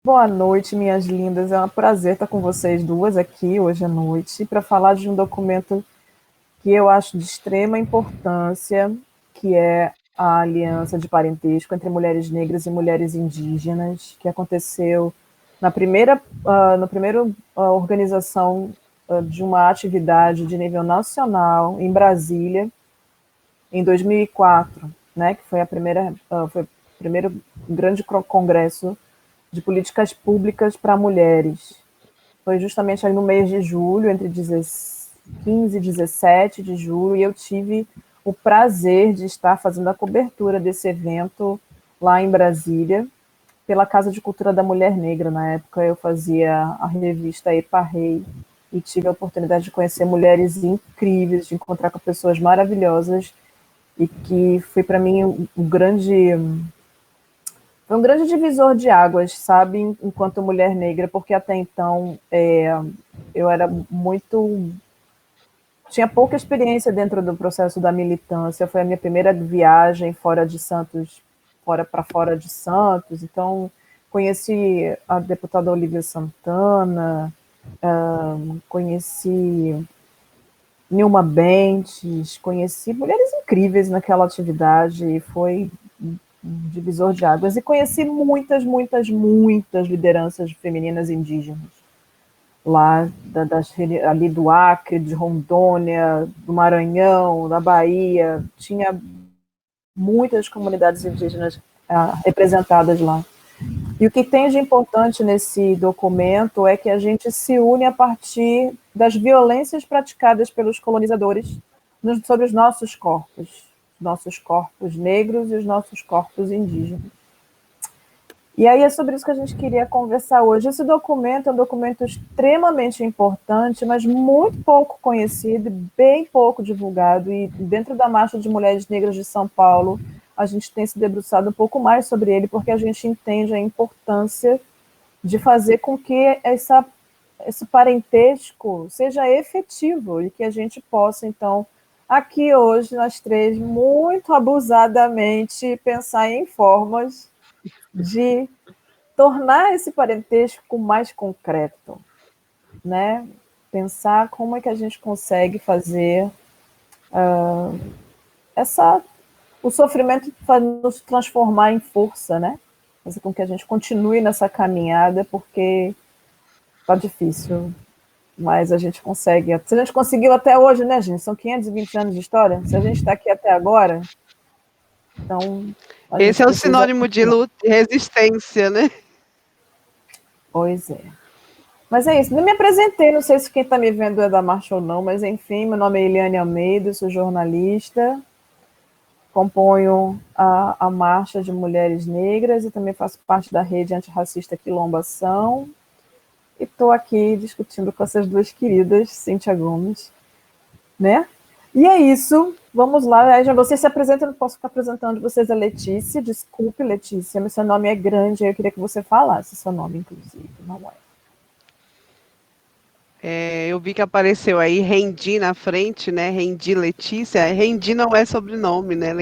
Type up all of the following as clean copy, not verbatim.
Boa noite, minhas lindas. É um prazer estar com vocês duas aqui hoje à noite para falar de um documento que eu acho de extrema importância, que é a Aliança de Parentesco entre Mulheres Negras e Mulheres Indígenas, que aconteceu na primeira organização de uma atividade de nível nacional em Brasília, em 2004, né, que foi foi o primeiro grande congresso de políticas públicas para mulheres. Foi justamente aí no mês de julho, entre 15 e 17 de julho, e eu tive o prazer de estar fazendo a cobertura desse evento lá em Brasília, pela Casa de Cultura da Mulher Negra. Na época eu fazia a revista Epa Rei e tive a oportunidade de conhecer mulheres incríveis, de encontrar com pessoas maravilhosas, e que foi para mim foi um grande divisor de águas, sabe, enquanto mulher negra, porque até então eu era muito. Tinha pouca experiência dentro do processo da militância. Foi a minha primeira viagem fora de Santos, fora de Santos. Então, conheci a deputada Olívia Santana, conheci Nilma Bentes, conheci mulheres incríveis naquela atividade, e foi um divisor de águas. E conheci muitas lideranças femininas indígenas lá ali do Acre, de Rondônia, do Maranhão, da Bahia. Tinha muitas comunidades indígenas representadas lá. E o que tem de importante nesse documento é que a gente se une a partir das violências praticadas pelos colonizadores sobre os nossos corpos negros e os nossos corpos indígenas. E aí é sobre isso que a gente queria conversar hoje. Esse documento é um documento extremamente importante, mas muito pouco conhecido, bem pouco divulgado. E dentro da Marcha de Mulheres Negras de São Paulo, a gente tem se debruçado um pouco mais sobre ele, porque a gente entende a importância de fazer com que esse parentesco seja efetivo e que a gente possa, então, aqui hoje, nós três, muito abusadamente, pensar em formas de tornar esse parentesco mais concreto, né? Pensar como é que a gente consegue fazer essa o sofrimento nos transformar em força, né? Fazer com que a gente continue nessa caminhada, porque tá difícil, mas a gente consegue. Se a gente conseguiu até hoje, né, gente? São 520 anos de história. Se a gente está aqui até agora, então a Esse gente é o precisa sinônimo de continuar. luta e resistência, né? Pois é. Mas é isso, não me apresentei, não sei se quem está me vendo é da marcha ou não, mas enfim, meu nome é Eliane Almeida, sou jornalista, componho a Marcha de Mulheres Negras e também faço parte da rede antirracista Quilombação, e estou aqui discutindo com essas duas queridas, Cíntia Gomes, né? E é isso, vamos lá, aí já você se apresenta, não posso ficar apresentando vocês a Letícia, desculpe Letícia, mas seu nome é grande, eu queria que você falasse seu nome, inclusive, não é? Eu vi que apareceu aí Rendi na frente, né? Rendi Letícia. Rendi não é sobrenome, né?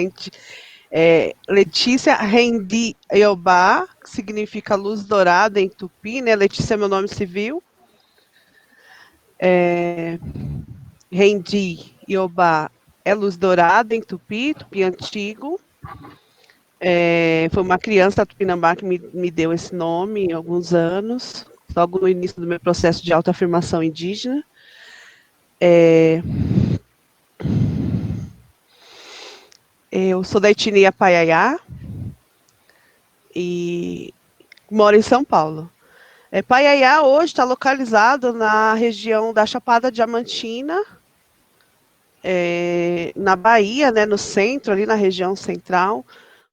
Letícia Rendi Iobá, que significa luz dourada em tupi, né? Letícia é meu nome civil. Rendi Iobá é luz dourada em tupi, tupi antigo. Foi uma criança da Tupinambá que me deu esse nome há alguns anos, logo no início do meu processo de autoafirmação indígena. Eu sou da etnia Paiaiá e moro em São Paulo. Paiaiá hoje está localizado na região da Chapada Diamantina, na Bahia, né, no centro, ali na região central,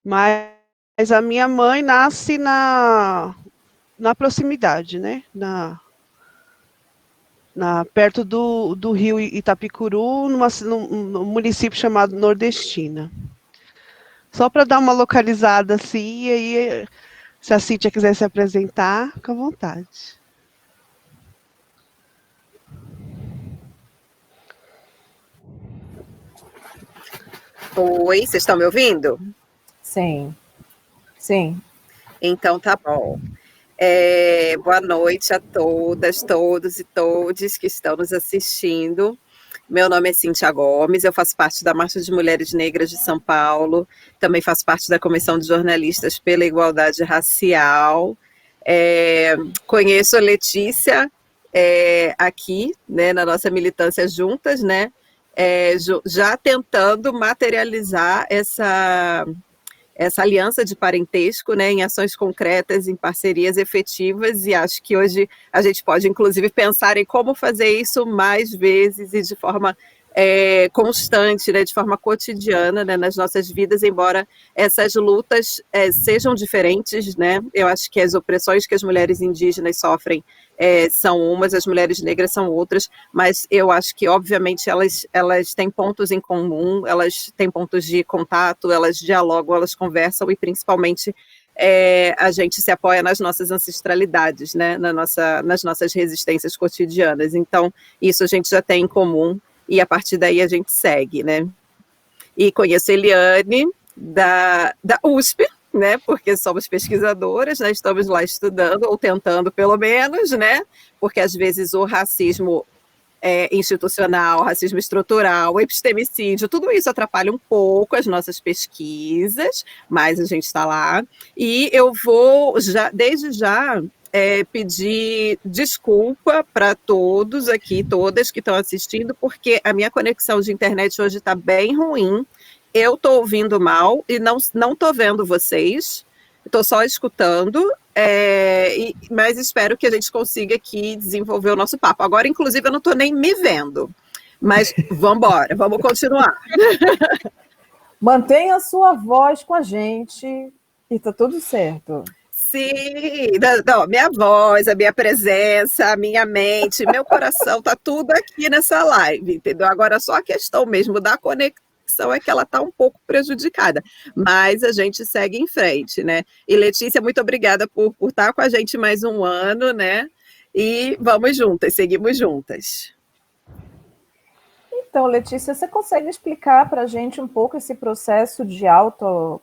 mas a minha mãe nasce na proximidade, né, perto do rio Itapicuru, num município chamado Nordestina. Só para dar uma localizada assim, e aí, se a Cíntia quiser se apresentar, fica à vontade. Oi, vocês estão me ouvindo? Sim, sim. Então tá bom. Boa noite a todas, todos e todes que estão nos assistindo. Meu nome é Cíntia Gomes, eu faço parte da Marcha de Mulheres Negras de São Paulo, também faço parte da Comissão de Jornalistas pela Igualdade Racial. Conheço a Letícia aqui, né, na nossa militância juntas, né, já tentando materializar essa aliança de parentesco, né, em ações concretas, em parcerias efetivas, e acho que hoje a gente pode, inclusive, pensar em como fazer isso mais vezes e de forma constante, né, de forma cotidiana, né, nas nossas vidas, embora essas lutas sejam diferentes, né, eu acho que as opressões que as mulheres indígenas sofrem são umas, as mulheres negras são outras, mas eu acho que, obviamente, elas têm pontos em comum, elas têm pontos de contato, elas dialogam, elas conversam e, principalmente, a gente se apoia nas nossas ancestralidades, né, nas nossas resistências cotidianas. Então, isso a gente já tem em comum e, a partir daí, a gente segue, né. E conheço a Eliane, da USP, né, porque somos pesquisadoras, né, estamos lá estudando, ou tentando pelo menos, né, porque às vezes o racismo institucional, racismo estrutural, o epistemicídio, tudo isso atrapalha um pouco as nossas pesquisas, mas a gente está lá, e eu vou, desde já, pedir desculpa para todos aqui, todas que estão assistindo, porque a minha conexão de internet hoje está bem ruim, eu estou ouvindo mal e não estou vendo vocês, estou só escutando, mas espero que a gente consiga aqui desenvolver o nosso papo. Agora, inclusive, eu não estou nem me vendo, mas vamos embora, vamos continuar. Mantenha a sua voz com a gente e está tudo certo. Sim, não, minha voz, a minha presença, a minha mente, meu coração, está tudo aqui nessa live, entendeu? Agora, só a questão mesmo da conexão é que ela está um pouco prejudicada, mas a gente segue em frente, né? E Letícia, muito obrigada por estar com a gente mais um ano, né? E vamos juntas, seguimos juntas. Então, Letícia, você consegue explicar para a gente um pouco esse processo de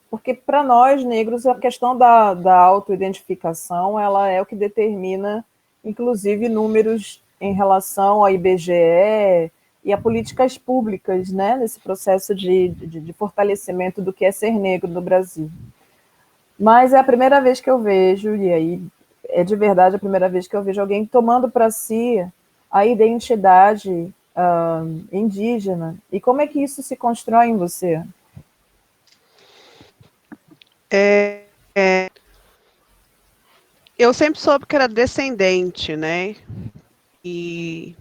porque para nós negros a questão da autoidentificação ela é o que determina, inclusive, números em relação ao IBGE e a políticas públicas, né, nesse processo de fortalecimento do que é ser negro no Brasil. Mas é a primeira vez que eu vejo, e aí é de verdade a primeira vez que eu vejo alguém tomando para si a identidade indígena. E como é que isso se constrói em você? Eu sempre soube que era descendente, né? E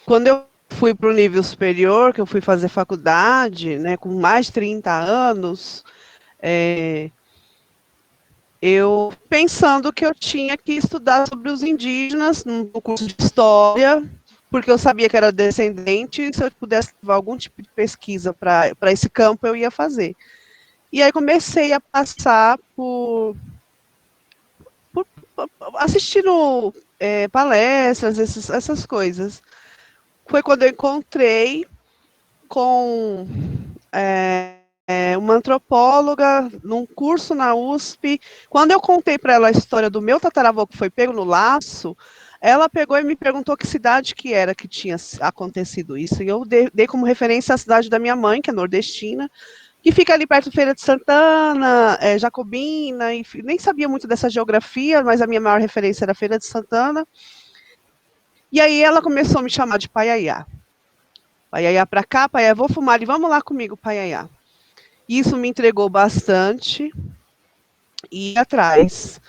quando eu fui para o nível superior, que eu fui fazer faculdade, né, com mais de 30 anos, eu pensando que eu tinha que estudar sobre os indígenas no curso de História, porque eu sabia que era descendente, e se eu pudesse levar algum tipo de pesquisa para esse campo, eu ia fazer. E aí comecei a passar por assistindo palestras, essas coisas. Foi quando eu encontrei com uma antropóloga num curso na USP. Quando eu contei para ela a história do meu tataravô que foi pego no laço, ela pegou e me perguntou que cidade que era que tinha acontecido isso. E eu dei como referência a cidade da minha mãe, que é nordestina, que fica ali perto de Feira de Santana, Jacobina, e nem sabia muito dessa geografia, mas a minha maior referência era Feira de Santana. E aí ela começou a me chamar de Paiaiá. Paiaiá para cá, Paiaiá, vou fumar, e vamos lá comigo, Paiaiá. Isso me entregou bastante, e atrás.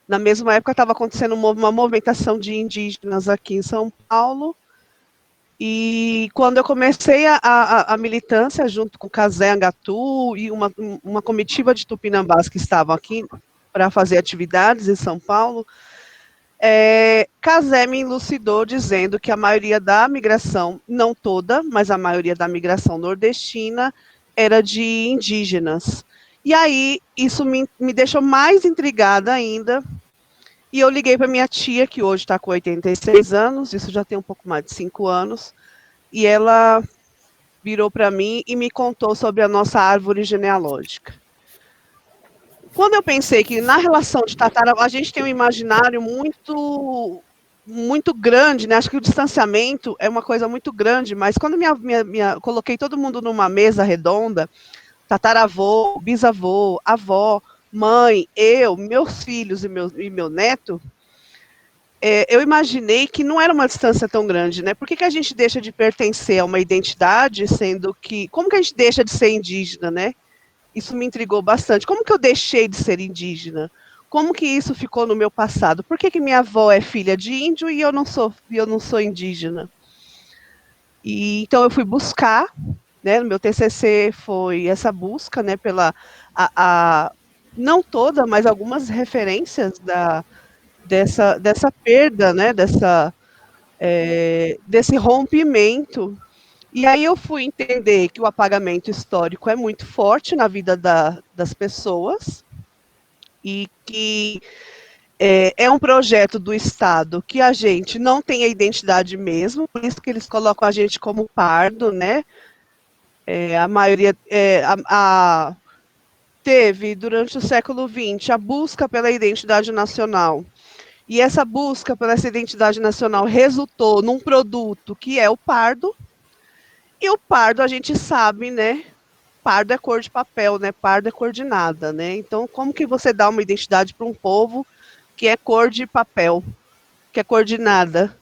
Na mesma época estava acontecendo uma movimentação de indígenas aqui em São Paulo, e quando eu comecei a militância, junto com o Casé Angatu e uma comitiva de tupinambás que estavam aqui para fazer atividades em São Paulo, Casé me elucidou dizendo que a maioria da migração, não toda, mas a maioria da migração nordestina era de indígenas. E aí, isso me deixou mais intrigada ainda, e eu liguei para minha tia, que hoje está com 86 anos, isso já tem um pouco mais de 5 anos, e ela virou para mim e me contou sobre a nossa árvore genealógica. quando eu pensei que na relação de tataravô, a gente tem um imaginário muito muito grande, né? Acho que o distanciamento é uma coisa muito grande, mas quando coloquei todo mundo numa mesa redonda, tataravô, bisavô, avó, mãe, eu, meus filhos e meu neto, eu imaginei que não era uma distância tão grande, né? Por que a gente deixa de pertencer a uma identidade, sendo que... Como que a gente deixa de ser indígena, né? Isso me intrigou bastante. Como que eu deixei de ser indígena? Como que isso ficou no meu passado? Por que minha avó é filha de índio e eu não sou indígena? E então eu fui buscar, né? No meu TCC foi essa busca, né? Pela não toda, mas algumas referências dessa perda, né? Desse rompimento. E aí eu fui entender que o apagamento histórico é muito forte na vida das pessoas e que é um projeto do Estado que a gente não tem a identidade mesmo, por isso que eles colocam a gente como pardo, né? A maioria teve, durante o século XX, a busca pela identidade nacional. E essa busca por essa identidade nacional resultou num produto que é o pardo. E o pardo, a gente sabe, né? Pardo é cor de papel, né? Pardo é cor de nada, né? Então, como que você dá uma identidade para um povo que é cor de papel, que é cor de nada?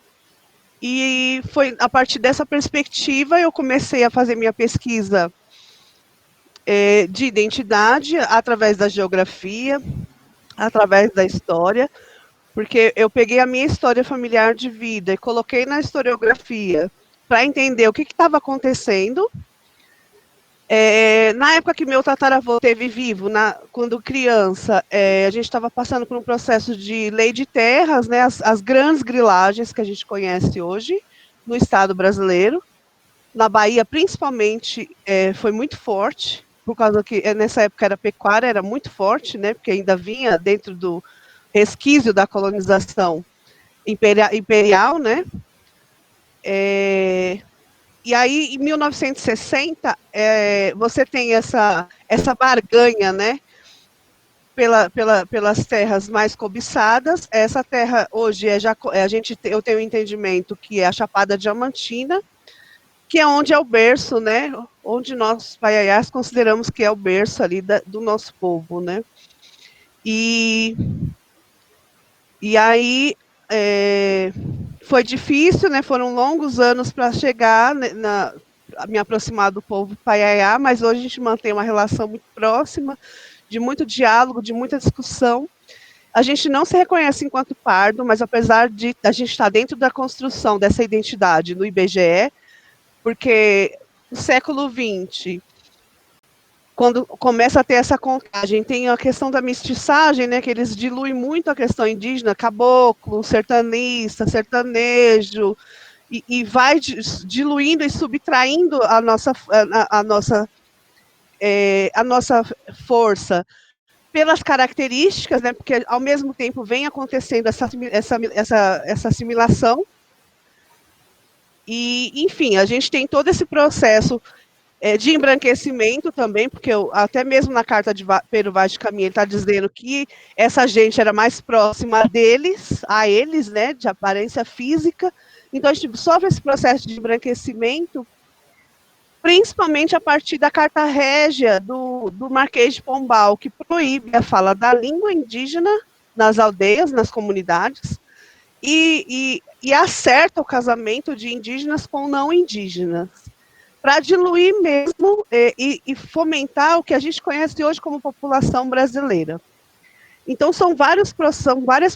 E foi a partir dessa perspectiva eu comecei a fazer minha pesquisa de identidade através da geografia, através da história, porque eu peguei a minha história familiar de vida e coloquei na historiografia para entender o que estava acontecendo. Na época que meu tataravô esteve vivo, quando criança, a gente estava passando por um processo de lei de terras, né, as grandes grilagens que a gente conhece hoje no Estado brasileiro. Na Bahia, principalmente, foi muito forte, por causa que nessa época era pecuária, era muito forte, né, porque ainda vinha dentro do resquício da colonização imperial, né? E aí, em 1960, você tem essa barganha, né, pelas terras mais cobiçadas. Essa terra hoje eu tenho um entendimento que é a Chapada Diamantina, que é onde é o berço, né, onde nós paiaiás consideramos que é o berço ali do nosso povo, né. E aí foi difícil, né? Foram longos anos para chegar a me aproximar do povo paiaiá, mas hoje a gente mantém uma relação muito próxima, de muito diálogo, de muita discussão. A gente não se reconhece enquanto pardo, mas apesar de a gente estar dentro da construção dessa identidade no IBGE, porque no século XX, quando começa a ter essa contagem, tem a questão da mestiçagem, né, que eles diluem muito a questão indígena, caboclo, sertanista, sertanejo, e vai diluindo e subtraindo a nossa força pelas características, né, porque ao mesmo tempo vem acontecendo essa assimilação. E, enfim, a gente tem todo esse processo de embranquecimento também, porque até mesmo na carta de Pero Vaz de Caminha ele está dizendo que essa gente era mais próxima a eles, né, de aparência física. Então a gente sofre esse processo de embranquecimento, principalmente a partir da Carta Régia do Marquês de Pombal, que proíbe a fala da língua indígena nas aldeias, nas comunidades, e acerta o casamento de indígenas com não indígenas, para diluir mesmo e fomentar o que a gente conhece hoje como população brasileira. Então, são várias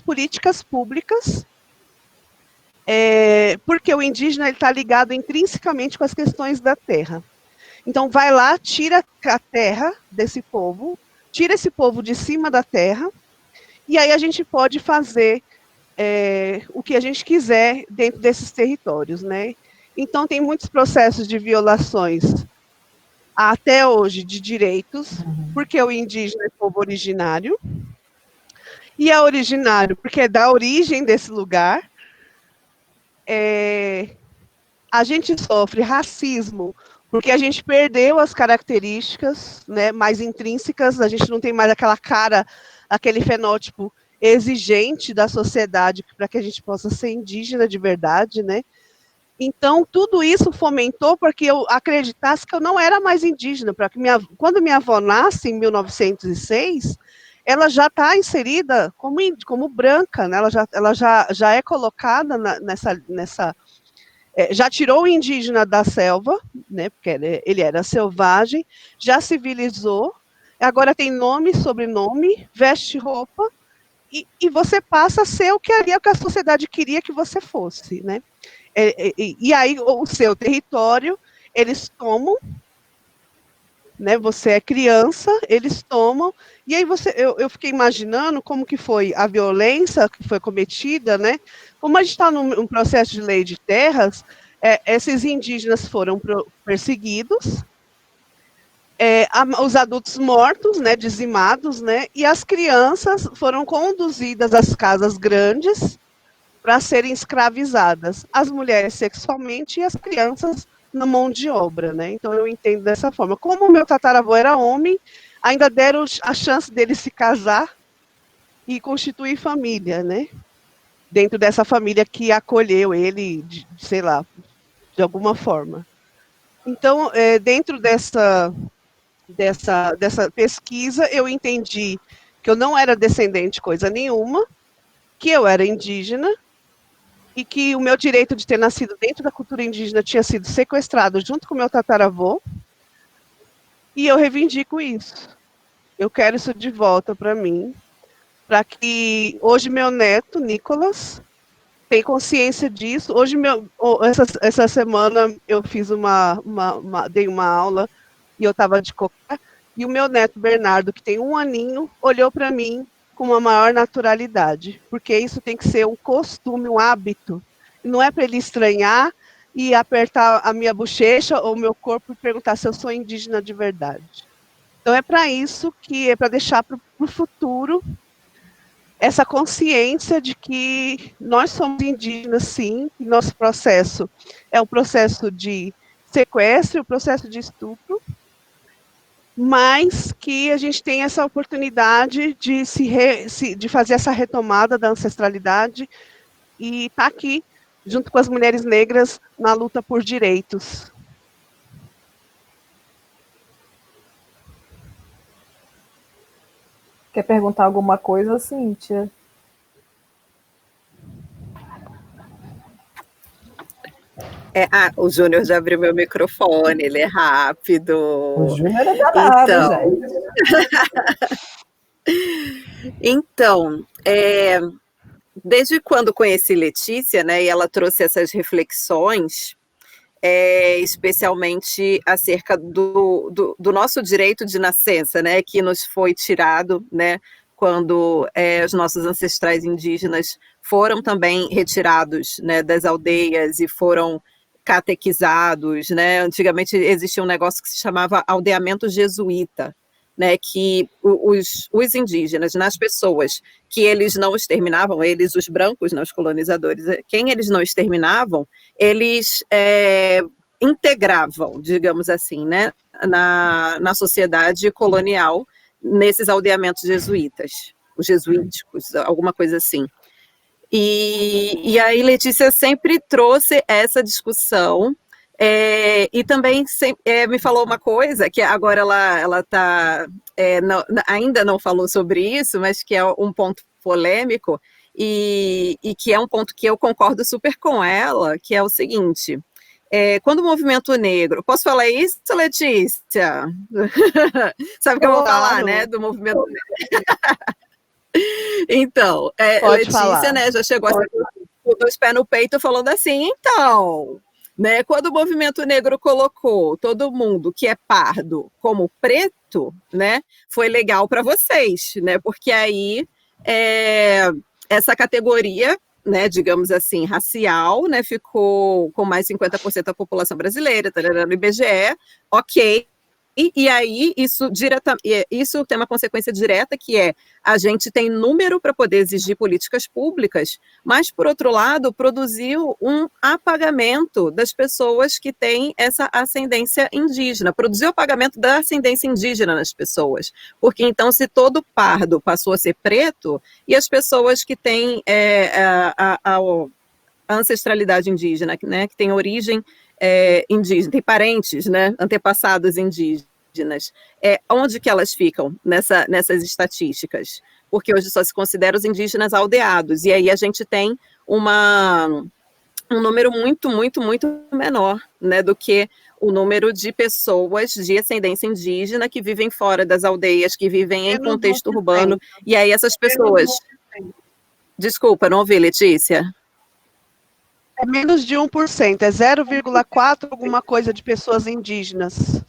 políticas públicas, porque o indígena está ligado intrinsecamente com as questões da terra. Então, vai lá, tira a terra desse povo, tira esse povo de cima da terra, e aí a gente pode fazer o que a gente quiser dentro desses territórios, né? Então, tem muitos processos de violações, até hoje, de direitos, porque o indígena é povo originário, e é originário porque é da origem desse lugar, a gente sofre racismo porque a gente perdeu as características, né, mais intrínsecas, a gente não tem mais aquela cara, aquele fenótipo exigente da sociedade para que a gente possa ser indígena de verdade, né? Então, tudo isso fomentou para que eu acreditasse que eu não era mais indígena, para que quando minha avó nasce, em 1906, ela já está inserida como branca, né? Já é colocada nessa já tirou o indígena da selva, né, porque ele era selvagem, já civilizou, agora tem nome, sobrenome, veste roupa, e você passa a ser o que a sociedade queria que você fosse, né? E aí o seu território, eles tomam, né? Você é criança, eles tomam, e aí eu fiquei imaginando como que foi a violência que foi cometida, né? Como a gente está num processo de lei de terras, esses indígenas foram perseguidos, os adultos mortos, né, dizimados, né, e as crianças foram conduzidas às casas grandes para serem escravizadas, as mulheres sexualmente e as crianças na mão de obra, né? Então eu entendo dessa forma. Como o meu tataravô era homem, ainda deram a chance dele se casar e constituir família, né? Dentro dessa família que acolheu ele, sei lá, de alguma forma. Então, dentro dessa pesquisa, eu entendi que eu não era descendente de coisa nenhuma, que eu era indígena, e que o meu direito de ter nascido dentro da cultura indígena tinha sido sequestrado junto com o meu tataravô, e eu reivindico isso. Eu quero isso de volta para mim, para que hoje meu neto, Nicolas, tem consciência disso. Hoje, essa semana, eu fiz dei uma aula, e eu estava de cocá, e o meu neto, Bernardo, que tem 1 aninho, olhou para mim com uma maior naturalidade, porque isso tem que ser um costume, um hábito. Não é para ele estranhar e apertar a minha bochecha ou o meu corpo e perguntar se eu sou indígena de verdade. Então é para isso que é para deixar para o futuro essa consciência de que nós somos indígenas, sim, e nosso processo é um processo de sequestro, um processo de estupro, mas que a gente tem essa oportunidade de fazer essa retomada da ancestralidade e estar aqui, junto com as mulheres negras, na luta por direitos. Quer perguntar alguma coisa, Cíntia? O Júnior já abriu meu microfone, ele é rápido. O Júnior é danado, gente. Então, desde quando conheci Letícia, né, e ela trouxe essas reflexões, especialmente acerca do nosso direito de nascença, né, que nos foi tirado, né, quando os nossos ancestrais indígenas foram também retirados, né, das aldeias e foram catequizados, né? Antigamente existia um negócio que se chamava aldeamento jesuíta, né, que os indígenas, nas pessoas que eles não exterminavam, eles, os brancos, né, os colonizadores, quem eles não exterminavam, eles integravam, digamos assim, né, na sociedade colonial, nesses aldeamentos jesuítas, os jesuíticos, alguma coisa assim. E aí Letícia sempre trouxe essa discussão, e também me falou uma coisa, que agora ela ainda não falou sobre isso, mas que é um ponto polêmico, e que é um ponto que eu concordo super com ela, que é o seguinte: quando o movimento negro... Posso falar isso, Letícia? Sabe o que eu vou falar, né, do movimento negro? Então, Letícia, falar, né, já chegou com 2 pés no peito falando assim, então, né, quando o movimento negro colocou todo mundo que é pardo como preto, né, foi legal para vocês, né, porque aí essa categoria, né, digamos assim, racial, né, ficou com mais 50% da população brasileira, no IBGE, ok, E aí, isso tem uma consequência direta, que é a gente tem número para poder exigir políticas públicas, mas, por outro lado, produziu um apagamento das pessoas que têm essa ascendência indígena, produziu o apagamento da ascendência indígena nas pessoas, porque então, se todo pardo passou a ser preto, e as pessoas que têm a ancestralidade indígena, né, que tem origem indígena, tem parentes, né, antepassados indígenas, onde que elas ficam nessas estatísticas? Porque hoje só se considera os indígenas aldeados, e aí a gente tem um número muito, muito, muito menor, né, do que o número de pessoas de ascendência indígena que vivem fora das aldeias, que vivem em contexto urbano, e aí essas pessoas... Desculpa, não ouvi, Letícia. É menos de 1%, é 0,4 alguma coisa de pessoas indígenas.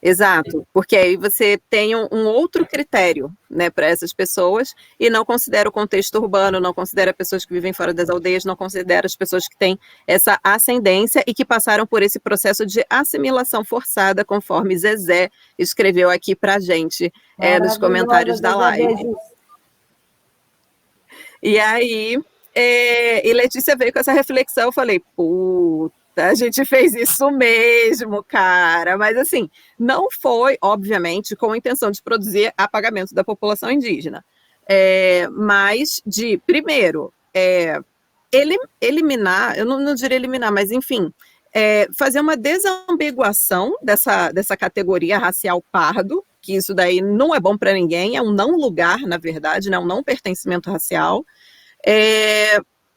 Exato, porque aí você tem um outro critério, né, para essas pessoas, e não considera o contexto urbano, não considera pessoas que vivem fora das aldeias, não considera as pessoas que têm essa ascendência e que passaram por esse processo de assimilação forçada, conforme Zezé escreveu aqui para a gente nos comentários da live. E aí... e Letícia veio com essa reflexão, eu falei, puta, a gente fez isso mesmo, cara, mas assim, não foi, obviamente, com a intenção de produzir apagamento da população indígena, mas de, primeiro, eliminar, eu não diria eliminar, mas enfim, fazer uma desambiguação dessa categoria racial pardo, que isso daí não é bom para ninguém, é um não lugar, na verdade, né, um não pertencimento racial.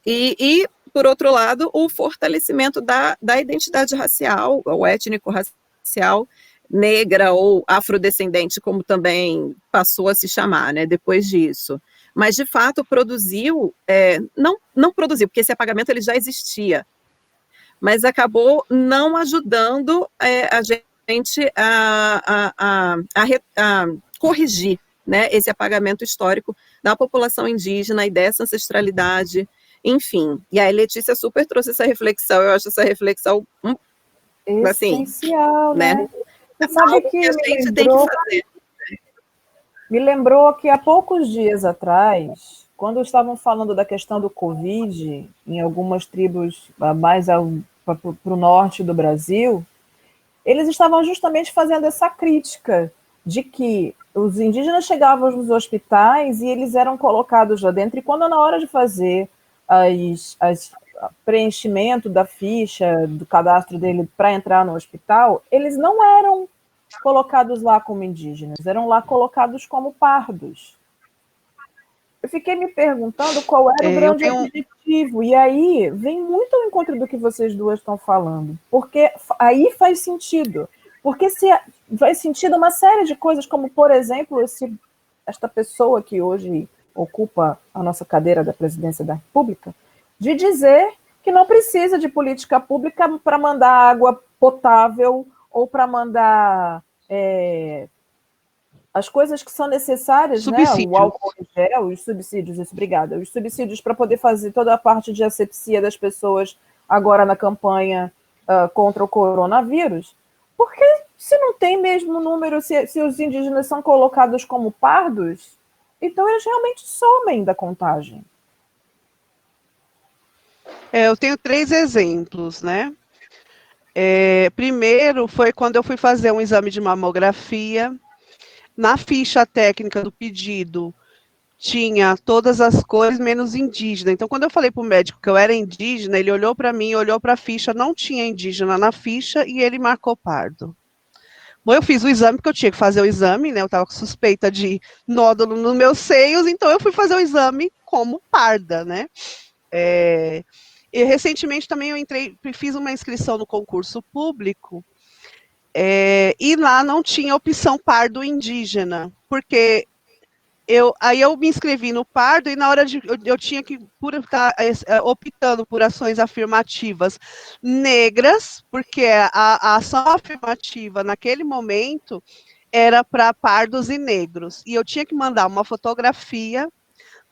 E, por outro lado, o fortalecimento da identidade racial, ou étnico-racial, negra ou afrodescendente, como também passou a se chamar, né, depois disso. Mas, de fato, produziu, não produziu, porque esse apagamento ele já existia, mas acabou não ajudando a gente a corrigir, né, esse apagamento histórico da população indígena e dessa ancestralidade, enfim. E aí Letícia super trouxe essa reflexão, eu acho essa reflexão essencial, assim, né? Você sabe que a gente tem que fazer. Me lembrou que há poucos dias atrás, quando estavam falando da questão do Covid, em algumas tribos mais para o norte do Brasil, eles estavam justamente fazendo essa crítica de que os indígenas chegavam nos hospitais e eles eram colocados lá dentro, e quando na hora de fazer preenchimento da ficha, do cadastro dele para entrar no hospital, eles não eram colocados lá como indígenas, eram lá colocados como pardos. Eu fiquei me perguntando qual era o grande objetivo, e aí vem muito ao encontro do que vocês duas estão falando, porque aí faz sentido. Porque faz sentido uma série de coisas, como, por exemplo, esta pessoa que hoje ocupa a nossa cadeira da presidência da República, de dizer que não precisa de política pública para mandar água potável ou para mandar as coisas que são necessárias, né? O álcool em gel, os subsídios, isso, obrigada. Os subsídios para poder fazer toda a parte de asepsia das pessoas agora na campanha contra o coronavírus. Porque se não tem mesmo número, se os indígenas são colocados como pardos, então eles realmente somem da contagem. Eu tenho 3 exemplos, né? Primeiro foi quando eu fui fazer um exame de mamografia. Na ficha técnica do pedido, tinha todas as cores, menos indígena. Então, quando eu falei para o médico que eu era indígena, ele olhou para mim, olhou para a ficha, não tinha indígena na ficha, e ele marcou pardo. Bom, eu fiz o exame, porque eu tinha que fazer o exame, né? Eu estava com suspeita de nódulo nos meus seios, então eu fui fazer o exame como parda, né? E recentemente também fiz uma inscrição no concurso público, e lá não tinha opção pardo indígena, porque aí eu me inscrevi no pardo e na hora eu tinha que estar optando por ações afirmativas negras, porque a ação afirmativa naquele momento era para pardos e negros, e eu tinha que mandar uma fotografia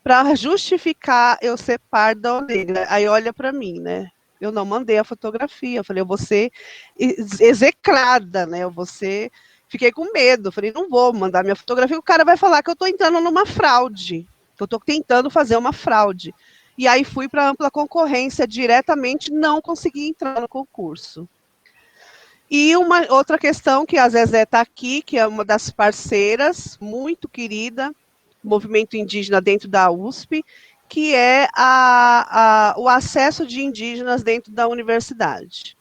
para justificar eu ser parda ou negra. Aí olha para mim, né? Eu não mandei a fotografia. Eu falei, eu vou ser execrada, né? Eu vou ser... Fiquei com medo. Eu falei, não vou mandar minha fotografia, o cara vai falar que eu estou entrando numa fraude, que eu estou tentando fazer uma fraude. E aí fui para ampla concorrência diretamente, não consegui entrar no concurso. E uma outra questão, que a Zezé está aqui, que é uma das parceiras, muito querida, movimento indígena dentro da USP, que é o acesso de indígenas dentro da universidade.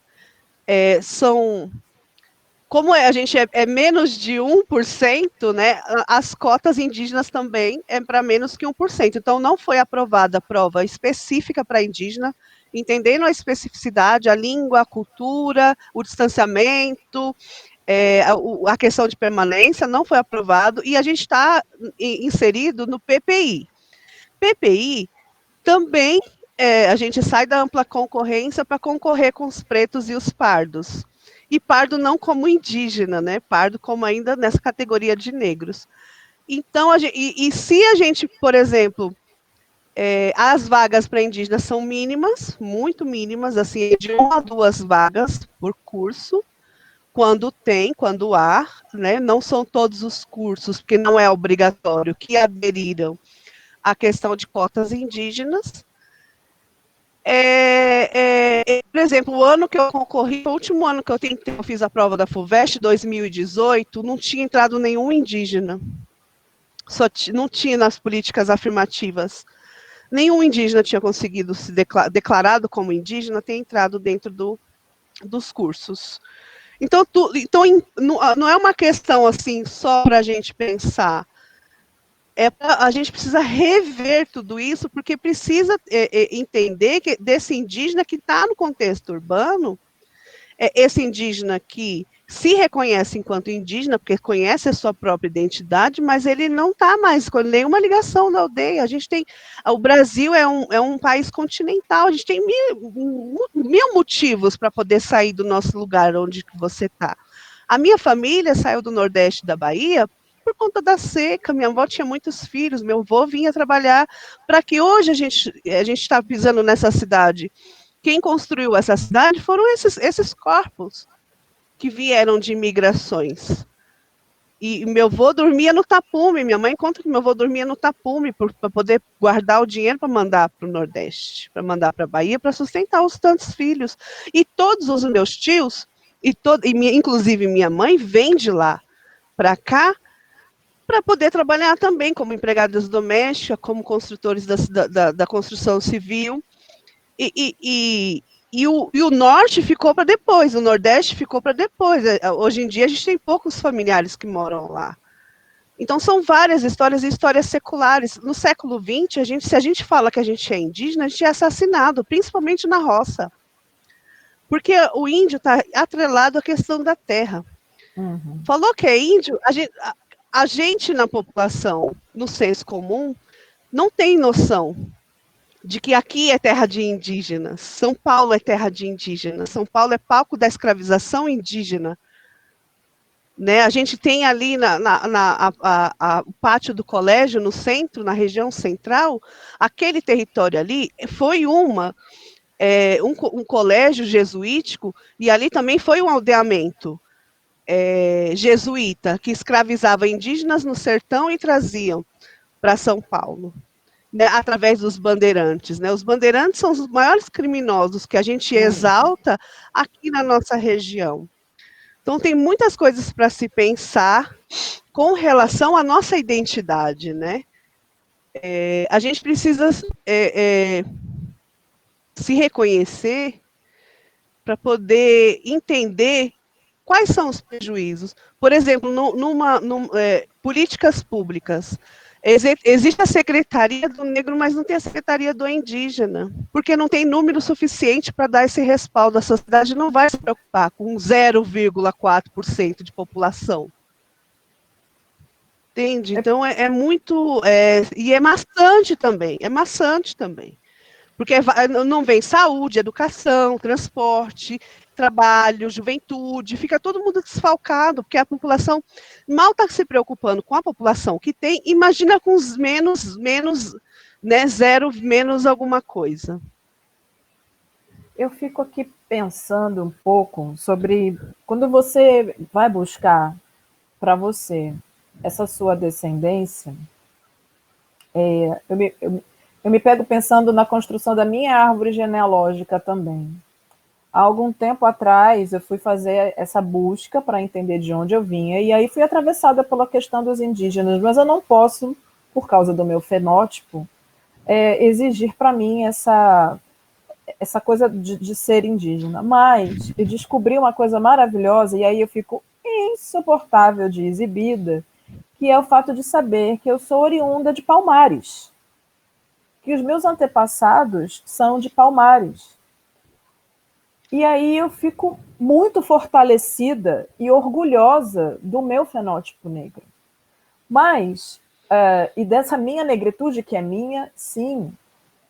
Como a gente é menos de 1%, né, as cotas indígenas também é para menos que 1%. Então, não foi aprovada a prova específica para indígena, entendendo a especificidade, a língua, a cultura, o distanciamento, a questão de permanência, não foi aprovado, e a gente está inserido no PPI. PPI também, a gente sai da ampla concorrência para concorrer com os pretos e os pardos. E pardo não como indígena, né? Pardo como ainda nessa categoria de negros. Então, se a gente, por exemplo, as vagas para indígenas são mínimas, muito mínimas, assim, de 1 a 2 vagas por curso, quando há, né? Não são todos os cursos, porque não é obrigatório, que aderiram à questão de cotas indígenas. Por exemplo, o ano que eu concorri, o último ano que eu fiz a prova da FUVEST, 2018, não tinha entrado nenhum indígena. Não tinha nas políticas afirmativas. Nenhum indígena tinha conseguido se declarado como indígena, ter entrado dentro dos cursos. Então, não é uma questão assim só para a gente pensar. A gente precisa rever tudo isso, porque precisa entender que desse indígena que está no contexto urbano, esse indígena que se reconhece enquanto indígena, porque conhece a sua própria identidade, mas ele não está mais com nenhuma ligação da aldeia. O Brasil é um país continental, a gente tem mil motivos para poder sair do nosso lugar onde você está. A minha família saiu do Nordeste da Bahia por conta da seca. Minha avó tinha muitos filhos, meu avô vinha trabalhar para que hoje a gente está pisando nessa cidade. Quem construiu essa cidade foram esses corpos que vieram de migrações. E meu avô dormia no tapume, minha mãe conta que meu avô dormia no tapume para poder guardar o dinheiro para mandar para o Nordeste, para mandar para a Bahia, para sustentar os tantos filhos. E todos os meus tios, inclusive minha mãe, vem de lá para cá, para poder trabalhar também como empregadas domésticas, como construtores da construção civil. E o norte ficou para depois, o nordeste ficou para depois. Hoje em dia a gente tem poucos familiares que moram lá. Então são várias histórias e histórias seculares. No século XX, se a gente fala que a gente é indígena, a gente é assassinado, principalmente na roça. Porque o índio está atrelado à questão da terra. Uhum. Falou que é índio, a gente na população, no senso comum, não tem noção de que aqui é terra de indígenas, São Paulo é terra de indígenas, São Paulo é palco da escravização indígena. Né? A gente tem ali o pátio do colégio, no centro, na região central, aquele território ali foi um colégio jesuítico, e ali também foi um aldeamento jesuíta, que escravizava indígenas no sertão e traziam para São Paulo. Né, através dos bandeirantes. Né? Os bandeirantes são os maiores criminosos que a gente exalta aqui na nossa região. Então, tem muitas coisas para se pensar com relação à nossa identidade. Né? A gente precisa se reconhecer para poder entender quais são os prejuízos. Por exemplo, políticas públicas. Existe a Secretaria do Negro, mas não tem a Secretaria do Indígena, porque não tem número suficiente para dar esse respaldo. A sociedade não vai se preocupar com 0,4% de população. Entende? Então, é muito... e é maçante também, porque não vem saúde, educação, transporte, trabalho, juventude, fica todo mundo desfalcado, porque a população mal está se preocupando com a população que tem, imagina com os menos, né, zero, menos alguma coisa. Eu fico aqui pensando um pouco sobre quando você vai buscar para você essa sua descendência. Eu me pego pensando na construção da minha árvore genealógica também. Há algum tempo atrás, eu fui fazer essa busca para entender de onde eu vinha, e aí fui atravessada pela questão dos indígenas, mas eu não posso, por causa do meu fenótipo, exigir para mim essa coisa de ser indígena. Mas eu descobri uma coisa maravilhosa, e aí eu fico insuportável de exibida, que é o fato de saber que eu sou oriunda de Palmares, que os meus antepassados são de Palmares. E aí eu fico muito fortalecida e orgulhosa do meu fenótipo negro. Mas, e dessa minha negritude, que é minha, sim,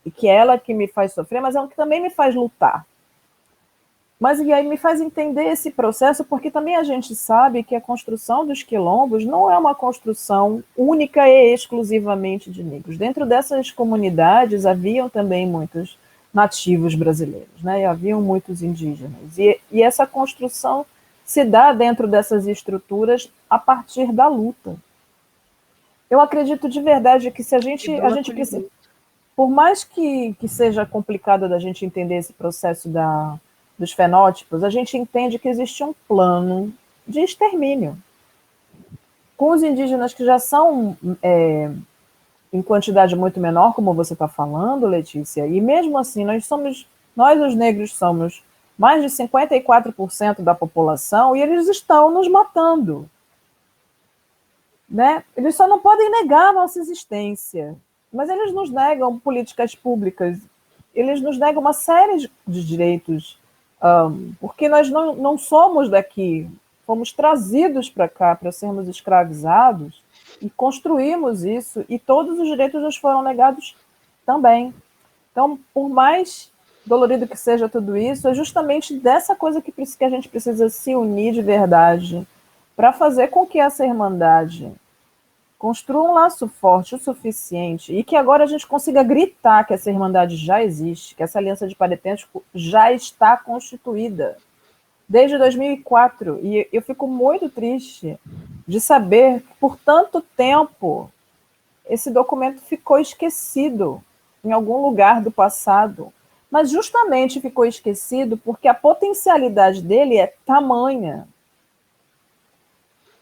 e que é ela que me faz sofrer, mas é ela que também me faz lutar. Mas e aí me faz entender esse processo, porque também a gente sabe que a construção dos quilombos não é uma construção única e exclusivamente de negros. Dentro dessas comunidades haviam também muitos nativos brasileiros, né? E haviam muitos indígenas. E essa construção se dá dentro dessas estruturas a partir da luta. Eu acredito de verdade que se a gente precisa, por mais que seja complicado da gente entender esse processo dos fenótipos, a gente entende que existe um plano de extermínio. Com os indígenas que já são em quantidade muito menor, como você está falando, Letícia, e mesmo assim nós os negros somos mais de 54% da população e eles estão nos matando. Né? Eles só não podem negar a nossa existência, mas eles nos negam políticas públicas, eles nos negam uma série de direitos, porque nós não somos daqui, fomos trazidos para cá para sermos escravizados e construímos isso, e todos os direitos nos foram negados também. Então, por mais dolorido que seja tudo isso, é justamente dessa coisa que a gente precisa se unir de verdade para fazer com que essa irmandade construa um laço forte o suficiente e que agora a gente consiga gritar que essa irmandade já existe, que essa aliança de parentesco já está constituída desde 2004. E eu fico muito triste de saber que por tanto tempo esse documento ficou esquecido em algum lugar do passado. Mas justamente ficou esquecido porque a potencialidade dele é tamanha.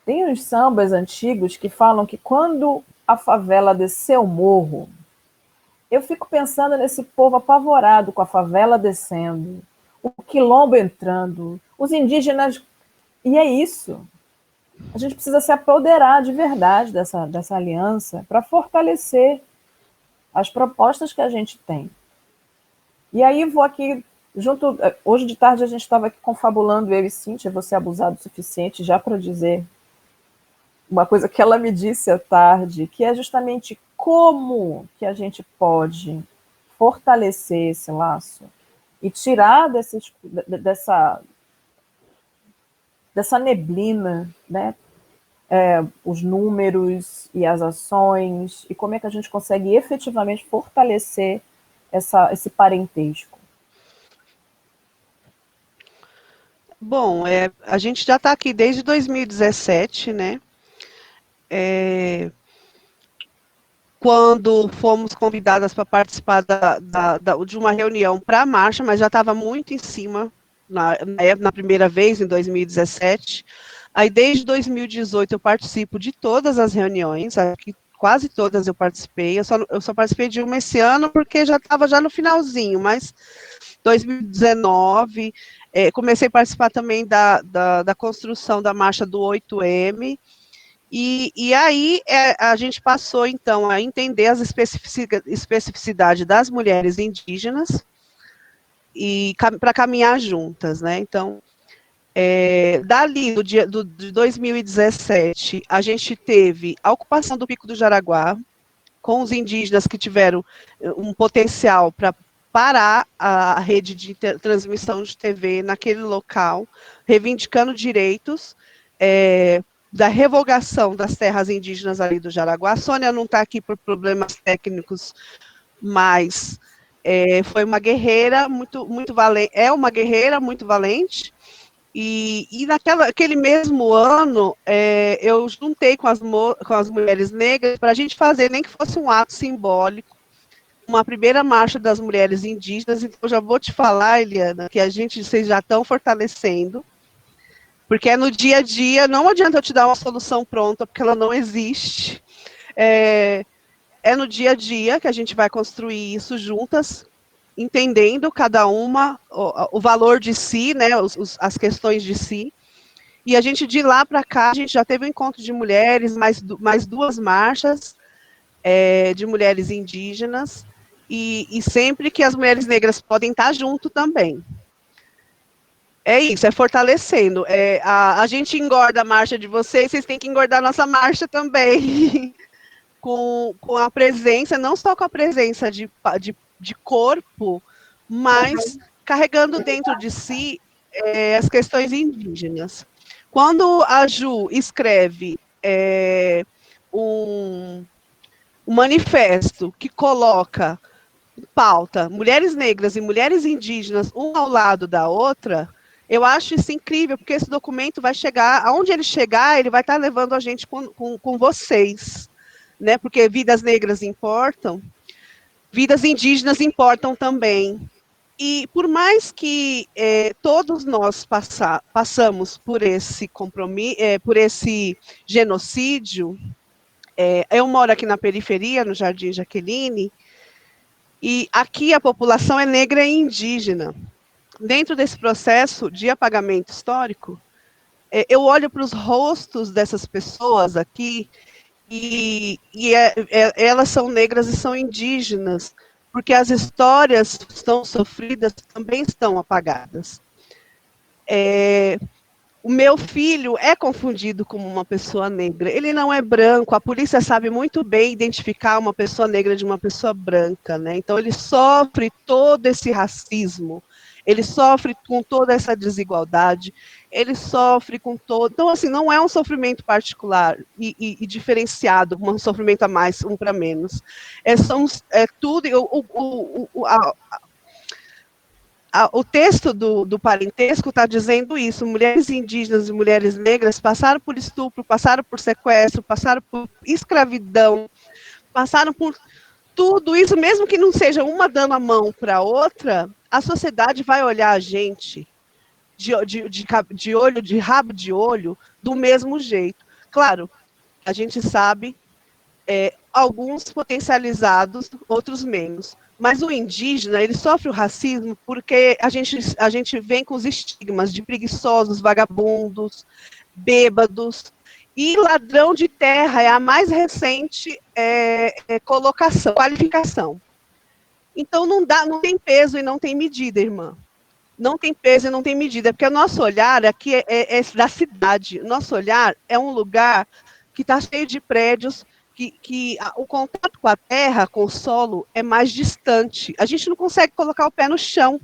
Tem uns sambas antigos que falam que quando a favela desceu o morro, eu fico pensando nesse povo apavorado com a favela descendo, o quilombo entrando, os indígenas. E é isso. A gente precisa se apoderar de verdade dessa aliança para fortalecer as propostas que a gente tem. E aí vou aqui, hoje de tarde a gente estava aqui confabulando, eu e Cíntia, você abusado o suficiente já para dizer uma coisa que ela me disse à tarde, que é justamente como que a gente pode fortalecer esse laço e tirar dessa neblina, né, os números e as ações, e como é que a gente consegue efetivamente fortalecer esse parentesco. Bom, a gente já está aqui desde 2017, né? Quando fomos convidadas para participar de uma reunião para a marcha, mas já estava muito em cima na primeira vez, em 2017. Aí, desde 2018, eu participo de todas as reuniões, aqui, quase todas eu participei, eu só participei de uma esse ano, porque já estava já no finalzinho, mas 2019, comecei a participar também da construção da marcha do 8M, e aí a gente passou, então, a entender as especificidades das mulheres indígenas e para caminhar juntas, né? Então, dali, de 2017, a gente teve a ocupação do Pico do Jaraguá, com os indígenas que tiveram um potencial para parar a rede de transmissão de TV naquele local, reivindicando direitos, da revogação das terras indígenas ali do Jaraguá. A Sônia não está aqui por problemas técnicos, mas Foi uma guerreira muito valente, é uma guerreira muito valente, e naquele mesmo ano, eu juntei com as mulheres negras para a gente fazer, nem que fosse um ato simbólico, uma primeira marcha das mulheres indígenas. Então, eu já vou te falar, Eliana, que vocês já estão fortalecendo, porque é no dia a dia, não adianta eu te dar uma solução pronta, porque ela não existe. É no dia a dia que a gente vai construir isso juntas, entendendo cada uma o valor de si, né, as questões de si. E a gente, de lá para cá, a gente já teve um encontro de mulheres, mais 2 marchas de mulheres indígenas, e sempre que as mulheres negras podem estar junto também. É isso, é fortalecendo. A gente engorda a marcha de vocês têm que engordar a nossa marcha também. com a presença, não só com a presença de corpo, mas carregando dentro de si as questões indígenas. Quando a Ju escreve um manifesto que coloca pauta mulheres negras e mulheres indígenas um ao lado da outra, eu acho isso incrível, porque esse documento vai chegar, aonde ele chegar, ele vai estar levando a gente com vocês, né? Porque vidas negras importam, vidas indígenas importam também. E por mais que todos nós passamos por esse compromisso, por esse genocídio, eu moro aqui na periferia, no Jardim Jaqueline, e aqui a população é negra e indígena. Dentro desse processo de apagamento histórico, eu olho para os rostos dessas pessoas aqui, e elas são negras e são indígenas, porque as histórias que estão sofridas também estão apagadas. O meu filho é confundido como uma pessoa negra. Ele não é branco. A polícia sabe muito bem identificar uma pessoa negra de uma pessoa branca, né? Então, ele sofre todo esse racismo. Ele sofre com toda essa desigualdade. Ele sofre com todo... Então, assim, não é um sofrimento particular e diferenciado, um sofrimento a mais, um para menos. É tudo... O texto do parentesco está dizendo isso: mulheres indígenas e mulheres negras passaram por estupro, passaram por sequestro, passaram por escravidão, passaram por tudo isso, mesmo que não seja uma dando a mão para a outra, a sociedade vai olhar a gente de olho, de rabo de olho, do mesmo jeito. Claro, a gente sabe, alguns potencializados, outros menos. Mas o indígena, ele sofre o racismo porque a gente vem com os estigmas de preguiçosos, vagabundos, bêbados, e ladrão de terra é a mais recente qualificação. Então não tem peso e não tem medida, irmã. Não tem peso e não tem medida, porque o nosso olhar aqui é da cidade. O nosso olhar é um lugar que está cheio de prédios, que o contato com a terra, com o solo, é mais distante. A gente não consegue colocar o pé no chão,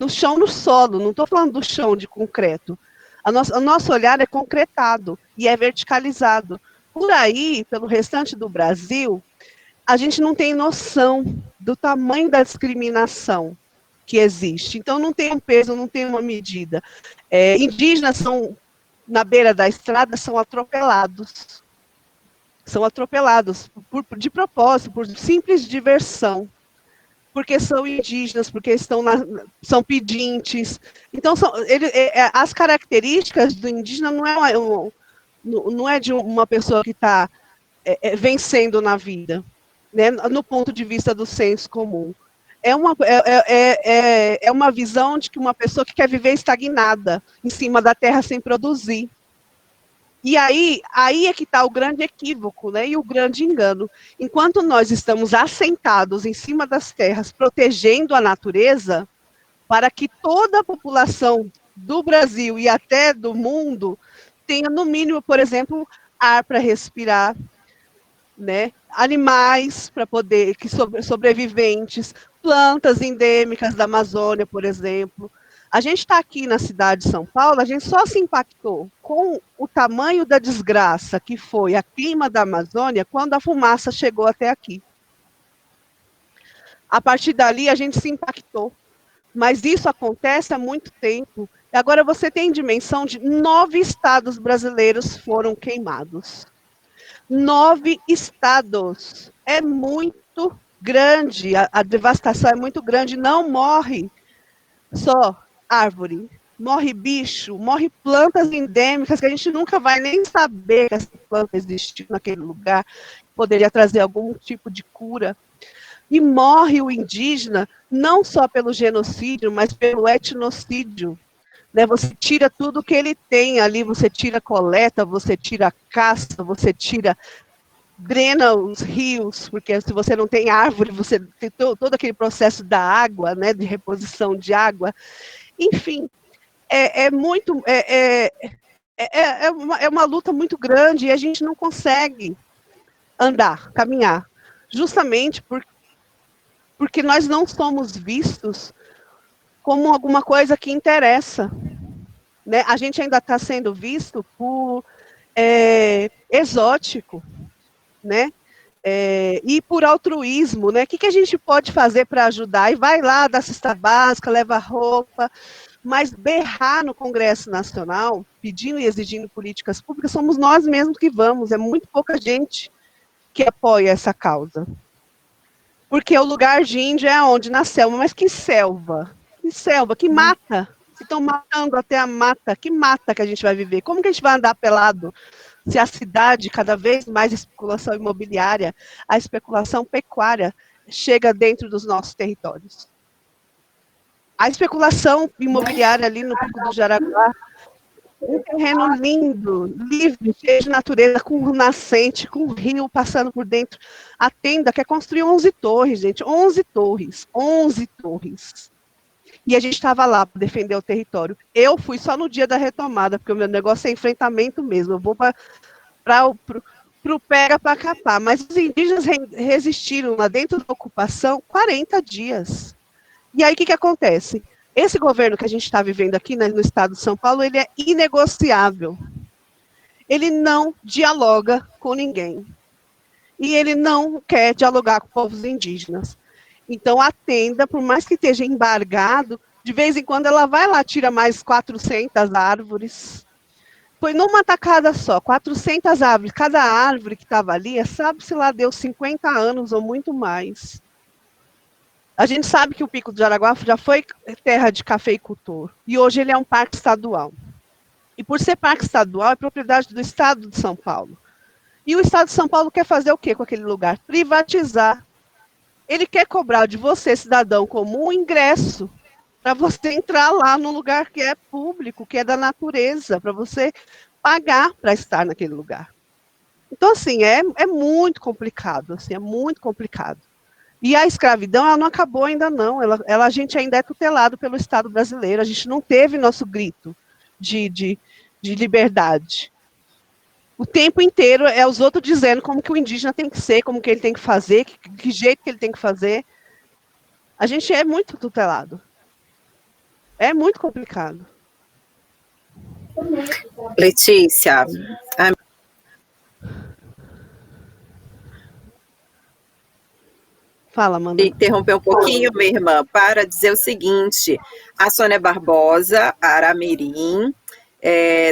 no solo. Não estou falando do chão de concreto. O nosso olhar é concretado e é verticalizado. Por aí, pelo restante do Brasil, a gente não tem noção do tamanho da discriminação que existe. Então, não tem um peso, não tem uma medida. Indígenas são, na beira da estrada, são atropelados. São atropelados de propósito, por simples diversão, porque são indígenas, porque são pedintes. Então, as características do indígena não é de uma pessoa que está vencendo na vida, né, no ponto de vista do senso comum. É uma visão de que uma pessoa que quer viver estagnada, em cima da terra sem produzir. E aí é que está o grande equívoco, né, e o grande engano. Enquanto nós estamos assentados em cima das terras, protegendo a natureza, para que toda a população do Brasil e até do mundo tenha, no mínimo, por exemplo, ar para respirar, né, animais para poder, sobreviventes, plantas endêmicas da Amazônia, por exemplo. A gente está aqui na cidade de São Paulo, a gente só se impactou com o tamanho da desgraça que foi a queima da Amazônia quando a fumaça chegou até aqui. A partir dali, a gente se impactou. Mas isso acontece há muito tempo. Agora você tem dimensão de 9 estados brasileiros foram queimados. 9 estados. É muito grande, a devastação é muito grande. Não morre só árvore, morre bicho, morre plantas endêmicas que a gente nunca vai nem saber que essa planta existiu naquele lugar, poderia trazer algum tipo de cura. E morre o indígena não só pelo genocídio, mas pelo etnocídio. Né? Você tira tudo que ele tem ali, você tira a coleta, você tira a caça, você tira, drena os rios, porque se você não tem árvore, você tem todo aquele processo da água, né, de reposição de água. Enfim, é uma luta muito grande e a gente não consegue andar, caminhar, justamente porque nós não somos vistos como alguma coisa que interessa. Né? A gente ainda está sendo visto por exótico, né? E por altruísmo, né? O que a gente pode fazer para ajudar? E vai lá, dá cesta básica, leva roupa, mas berrar no Congresso Nacional, pedindo e exigindo políticas públicas, somos nós mesmos que vamos, é muito pouca gente que apoia essa causa. Porque o lugar de índio é onde? Na selva, mas que selva? Que selva? Que mata? Se estão matando até a mata, que mata que a gente vai viver? Como que a gente vai andar pelado? Se a cidade, cada vez mais especulação imobiliária, a especulação pecuária chega dentro dos nossos territórios. A especulação imobiliária ali no Pico do Jaraguá, um terreno lindo, livre, cheio de natureza, com nascente, com rio passando por dentro. A Tenda quer construir 11 torres, gente, 11 torres, 11 torres. E a gente estava lá para defender o território. Eu fui só no dia da retomada, porque o meu negócio é enfrentamento mesmo. Eu vou para o pega para capar. Mas os indígenas resistiram lá dentro da ocupação 40 dias. E aí o que acontece? Esse governo que a gente está vivendo aqui no estado de São Paulo, ele é inegociável. Ele não dialoga com ninguém. E ele não quer dialogar com povos indígenas. Então, a Tenda, por mais que esteja embargado, de vez em quando ela vai lá, tira mais 400 árvores. Foi numa tacada só, 400 árvores. Cada árvore que estava ali, sabe-se lá, deu 50 anos ou muito mais. A gente sabe que o Pico do Jaraguá já foi terra de cafeicultor. E hoje ele é um parque estadual. E por ser parque estadual, é propriedade do Estado de São Paulo. E o Estado de São Paulo quer fazer o quê com aquele lugar? Privatizar. Ele quer cobrar de você, cidadão comum, um ingresso para você entrar lá no lugar que é público, que é da natureza, para você pagar para estar naquele lugar. Então, assim, é muito complicado, assim, é muito complicado. E a escravidão, ela não acabou ainda não, a gente ainda é tutelado pelo Estado brasileiro, a gente não teve nosso grito de liberdade. O tempo inteiro é os outros dizendo como que o indígena tem que ser, como que ele tem que fazer, que jeito que ele tem que fazer. A gente é muito tutelado. É muito complicado. Letícia, Fala, Amanda. interromper um pouquinho, minha irmã, para dizer o seguinte: a Sônia Barbosa, Aramirim,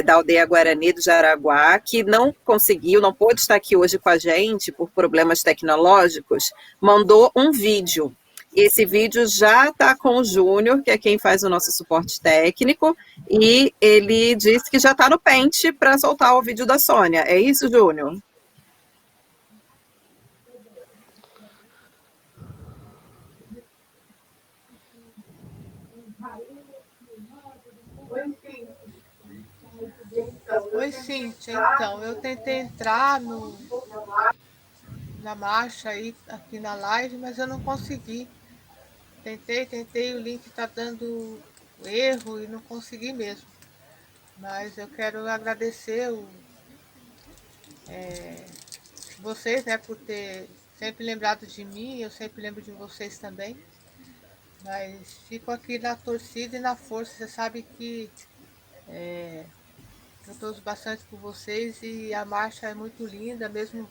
da aldeia Guarani do Jaraguá, que não conseguiu, não pôde estar aqui hoje com a gente por problemas tecnológicos, mandou um vídeo. Esse vídeo já está com o Júnior, que é quem faz o nosso suporte técnico, e ele disse que já está no pente para soltar o vídeo da Sônia. É isso, Júnior? Oi, Cíntia. Então, eu tentei entrar na marcha aí, aqui na live, mas eu não consegui. Tentei, o link está dando erro e não consegui mesmo. Mas eu quero agradecer vocês, né, por ter sempre lembrado de mim, eu sempre lembro de vocês também. Mas fico aqui na torcida e na força. Você sabe que eu torço bastante por vocês e a marcha é muito linda, mesmo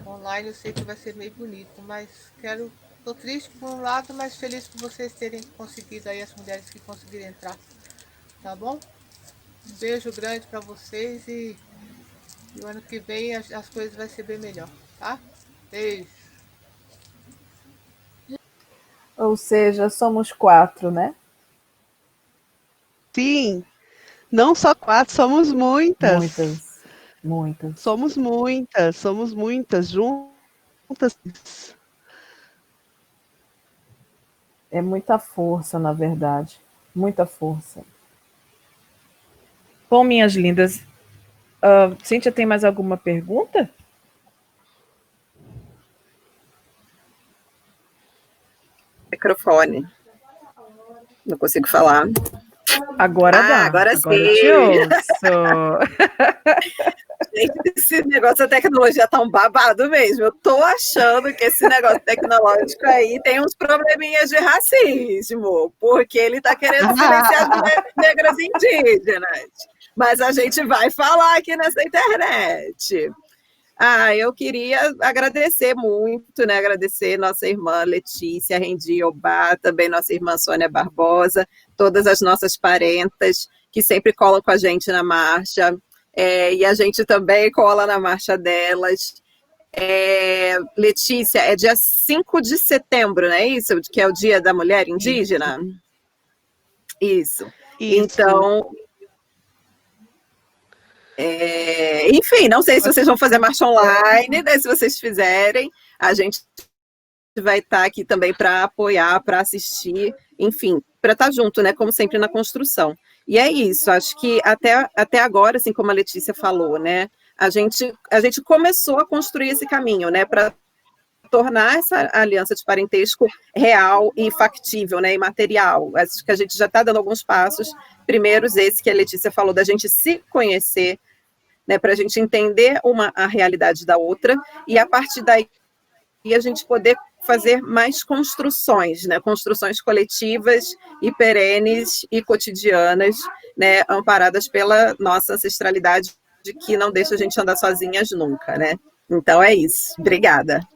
online eu sei que vai ser meio bonito, mas Estou triste por um lado, mas feliz por vocês terem conseguido aí, as mulheres que conseguiram entrar. Tá bom? Um beijo grande para vocês e o ano que vem as coisas vão ser bem melhor, tá? Beijo. Ou seja, somos 4, né? Sim, não só 4, somos muitas. Muitas. Somos muitas, juntas. É muita força, na verdade. Muita força. Bom, minhas lindas, Cíntia, tem mais alguma pergunta? Microfone. Não consigo falar. Agora dá. Agora Eu sim. te ouço. Gente, esse negócio da tecnologia tá um babado mesmo. Eu tô achando que esse negócio tecnológico aí tem uns probleminhas de racismo, porque ele tá querendo silenciar as mulheres negras e indígenas. Mas a gente vai falar aqui nessa internet. Eu queria agradecer muito, né? Agradecer nossa irmã Letícia Rendiobá, também nossa irmã Sônia Barbosa, todas as nossas parentas que sempre colam com a gente na marcha, e a gente também cola na marcha delas. Letícia, é dia 5 de setembro, não é isso? Que é o Dia da Mulher Indígena? Isso. Então... enfim, não sei se vocês vão fazer marcha online, né? Se vocês fizerem, a gente vai estar aqui também para apoiar, para assistir, enfim, para estar junto, né? Como sempre na construção. E é isso, acho que até agora, assim como a Letícia falou, né? A gente começou a construir esse caminho, né? Para tornar essa aliança de parentesco real e factível, né, e material. Acho que a gente já está dando alguns passos. Primeiros, esse que a Letícia falou, da gente se conhecer, né, para a gente entender a realidade da outra, e a partir daí a gente poder fazer mais construções, né, construções coletivas e perenes e cotidianas, né, amparadas pela nossa ancestralidade, que não deixa a gente andar sozinhas nunca, né. Então é isso. Obrigada.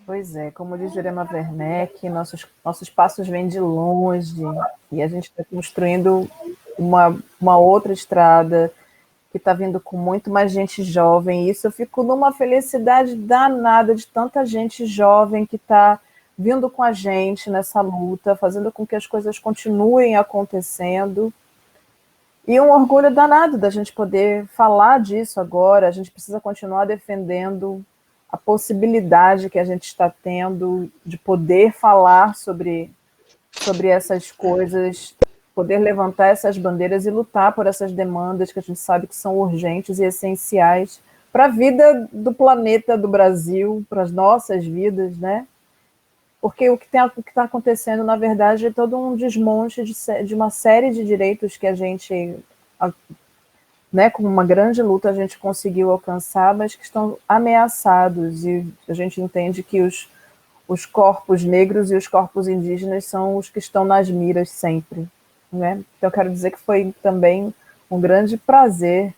Pois é, como diz Jurema Werneck, nossos passos vêm de longe e a gente está construindo uma outra estrada que está vindo com muito mais gente jovem. E isso eu fico numa felicidade danada de tanta gente jovem que está vindo com a gente nessa luta, fazendo com que as coisas continuem acontecendo. E um orgulho danado da gente poder falar disso agora. A gente precisa continuar defendendo a possibilidade que a gente está tendo de poder falar sobre essas coisas, poder levantar essas bandeiras e lutar por essas demandas que a gente sabe que são urgentes e essenciais para a vida do planeta, do Brasil, para as nossas vidas, né? Porque o que está acontecendo, na verdade, é todo um desmonte de uma série de direitos que a gente, né, com uma grande luta, a gente conseguiu alcançar, mas que estão ameaçados, e a gente entende que os corpos negros e os corpos indígenas são os que estão nas miras sempre, né? Então eu quero dizer que foi também um grande prazer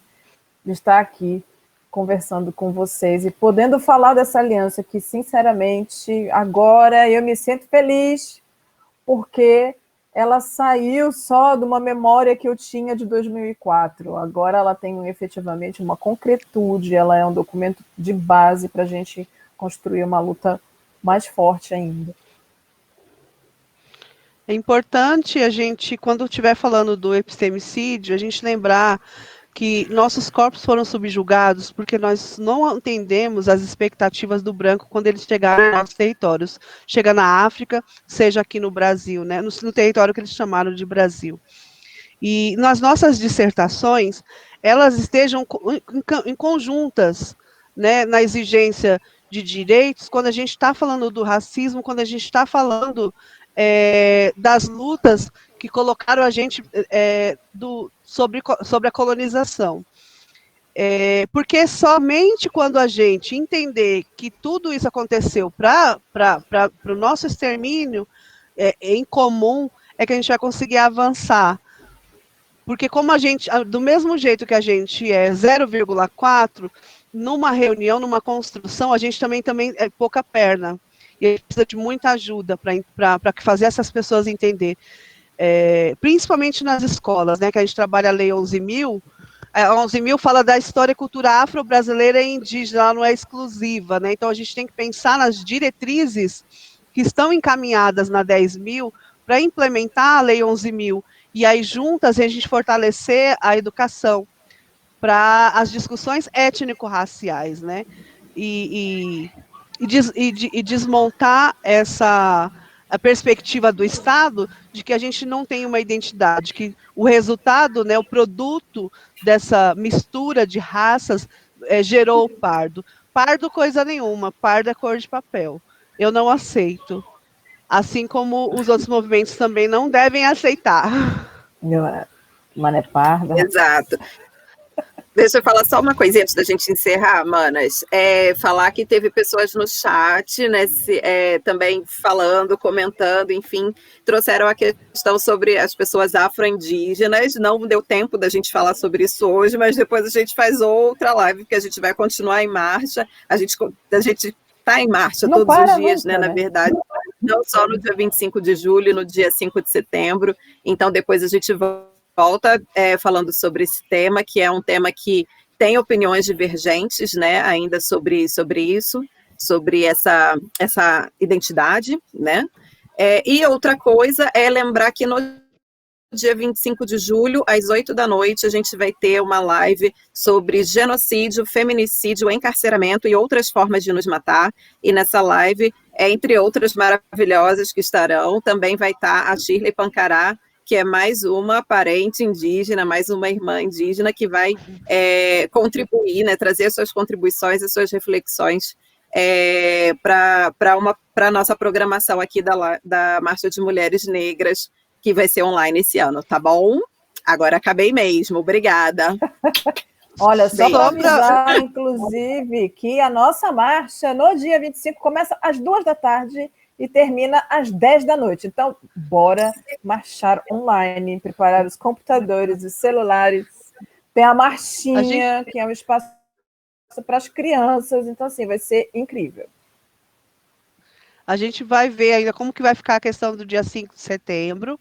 de estar aqui conversando com vocês e podendo falar dessa aliança que, sinceramente, agora eu me sinto feliz, porque ela saiu só de uma memória que eu tinha de 2004. Agora ela tem efetivamente uma concretude, ela é um documento de base para a gente construir uma luta mais forte ainda. É importante a gente, quando estiver falando do epistemicídio, a gente lembrar que nossos corpos foram subjugados porque nós não entendemos as expectativas do branco quando eles chegaram nos nossos territórios. Chega na África, seja aqui no Brasil, né, no território que eles chamaram de Brasil. E nas nossas dissertações, elas estejam em conjuntas, né, na exigência de direitos, quando a gente está falando do racismo, quando a gente está falando das lutas que colocaram a gente sobre a colonização. Porque somente quando a gente entender que tudo isso aconteceu para o nosso extermínio em comum, é que a gente vai conseguir avançar. Porque como a gente, do mesmo jeito que a gente é 0,4, numa reunião, numa construção, a gente também é pouca perna. e a gente precisa de muita ajuda para fazer essas pessoas entender, principalmente nas escolas, né, que a gente trabalha a Lei 11.000. A 11.000 fala da história e cultura afro-brasileira e indígena, ela não é exclusiva, né, então a gente tem que pensar nas diretrizes que estão encaminhadas na 10.000 para implementar a Lei 11.000, e aí juntas a gente fortalecer a educação para as discussões étnico-raciais, né, e desmontar a perspectiva do Estado de que a gente não tem uma identidade, que o resultado, né, o produto dessa mistura de raças gerou o pardo. Pardo coisa nenhuma, pardo é cor de papel. Eu não aceito. Assim como os outros movimentos também não devem aceitar. Mané parda. Exato. Deixa eu falar só uma coisinha antes da gente encerrar, manas. Falar que teve pessoas no chat, né, também falando, comentando, enfim, trouxeram a questão sobre as pessoas afro-indígenas. Não deu tempo da gente falar sobre isso hoje, mas depois a gente faz outra live, porque a gente vai continuar em marcha. A gente está em marcha não todos os dias, nunca, né, na verdade. Não só no dia 25 de julho, no dia 5 de setembro. Então, depois a gente volta falando sobre esse tema, que é um tema que tem opiniões divergentes, né, ainda sobre isso, sobre essa identidade, né, e outra coisa é lembrar que no dia 25 de julho, às 8 da noite, a gente vai ter uma live sobre genocídio, feminicídio, encarceramento e outras formas de nos matar, e nessa live, entre outras maravilhosas que estarão, também vai estar a Shirley Pancará, que é mais uma parente indígena, mais uma irmã indígena que vai contribuir, né, trazer suas contribuições e suas reflexões para a nossa programação aqui da Marcha de Mulheres Negras, que vai ser online esse ano, tá bom? Agora acabei mesmo, obrigada. Olha, só para avisar, inclusive, que a nossa marcha no dia 25 começa às 2 da tarde e termina às 10 da noite. Então, bora marchar online, preparar os computadores, os celulares. Tem a marchinha, que é um espaço para as crianças. Então, assim, vai ser incrível. A gente vai ver ainda como que vai ficar a questão do dia 5 de setembro,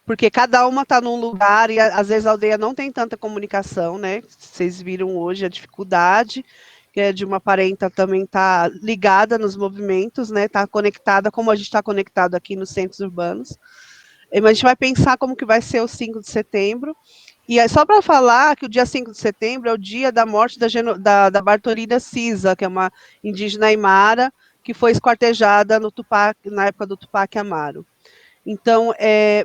porque cada uma está num lugar e às vezes a aldeia não tem tanta comunicação, né? Vocês viram hoje a dificuldade, que é de uma parenta também estar ligada nos movimentos, né? Está conectada, como a gente está conectado aqui nos centros urbanos. Mas a gente vai pensar como que vai ser o 5 de setembro. E é só para falar que o dia 5 de setembro é o dia da morte da Bartolina Cisa, que é uma indígena aimara, que foi esquartejada na época do Tupac Amaru. Então,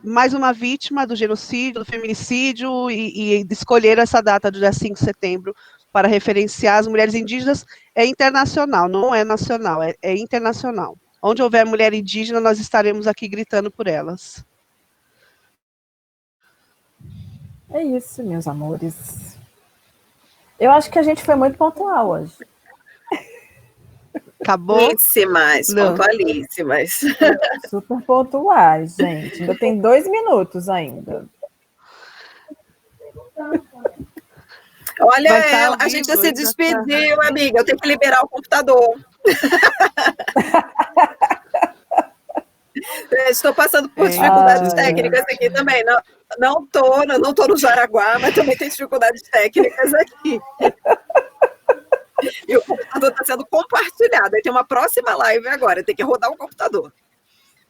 mais uma vítima do genocídio, do feminicídio, e escolher essa data do dia 5 de setembro para referenciar as mulheres indígenas é internacional, não é nacional, é internacional. Onde houver mulher indígena, nós estaremos aqui gritando por elas. É isso, meus amores. Eu acho que a gente foi muito pontual hoje. Acabou? Pontualíssimas. Super pontuais, gente. Ainda tem 2 minutos ainda. Olha, a gente já se despediu, amiga. Eu tenho que liberar o computador. Estou passando por dificuldades técnicas aqui também. Não tô no Jaraguá, mas também tem dificuldades técnicas aqui. E o computador está sendo compartilhado. Aí tem uma próxima live agora, tem que rodar o computador.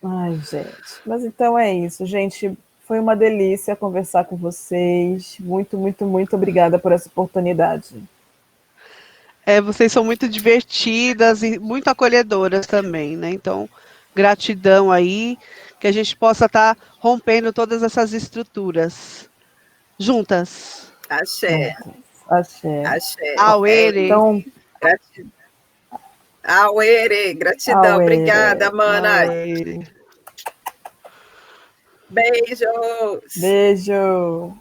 Ai, gente. Mas então é isso, gente. Foi uma delícia conversar com vocês. Muito, muito, muito obrigada por essa oportunidade. Vocês são muito divertidas e muito acolhedoras também, né? Então, gratidão aí, que a gente possa estar rompendo todas essas estruturas juntas. Axé. Axé. Axé. Auere. Então, Auere, gratidão. Auere. Obrigada, mana. Auere. Beijos. Beijo.